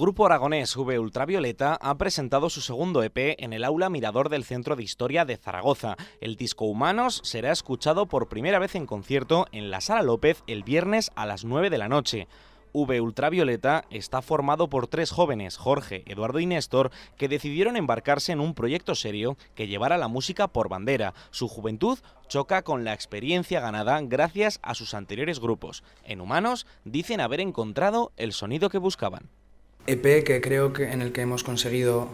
grupo aragonés V Ultravioleta ha presentado su segundo EP en el Aula Mirador del Centro de Historia de Zaragoza. El disco Humanos será escuchado por primera vez en concierto en la Sala López el viernes a las 9 de la noche. V Ultravioleta está formado por tres jóvenes, Jorge, Eduardo y Néstor, que decidieron embarcarse en un proyecto serio que llevara la música por bandera. Su juventud choca con la experiencia ganada gracias a sus anteriores grupos. En Humanos dicen haber encontrado el sonido que buscaban. EP que creo que en el que hemos conseguido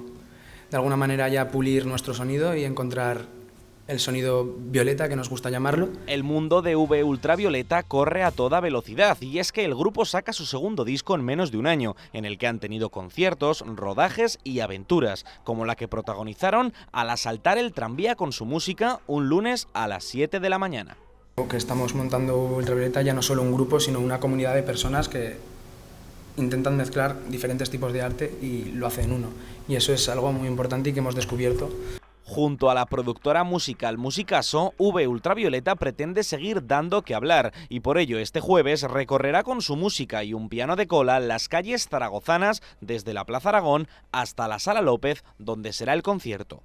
de alguna manera ya pulir nuestro sonido y encontrar el sonido violeta, que nos gusta llamarlo. El mundo de V Ultravioleta corre a toda velocidad y es que el grupo saca su segundo disco en menos de un año, en el que han tenido conciertos, rodajes y aventuras, como la que protagonizaron al asaltar el tranvía con su música un lunes a las 7 de la mañana. Que estamos montando Ultravioleta ya no solo un grupo, sino una comunidad de personas que intentan mezclar diferentes tipos de arte y lo hacen uno. Y eso es algo muy importante y que hemos descubierto. Junto a la productora musical Musicaso, V Ultravioleta pretende seguir dando que hablar y por ello este jueves recorrerá con su música y un piano de cola las calles zaragozanas desde la Plaza Aragón hasta la Sala López, donde será el concierto.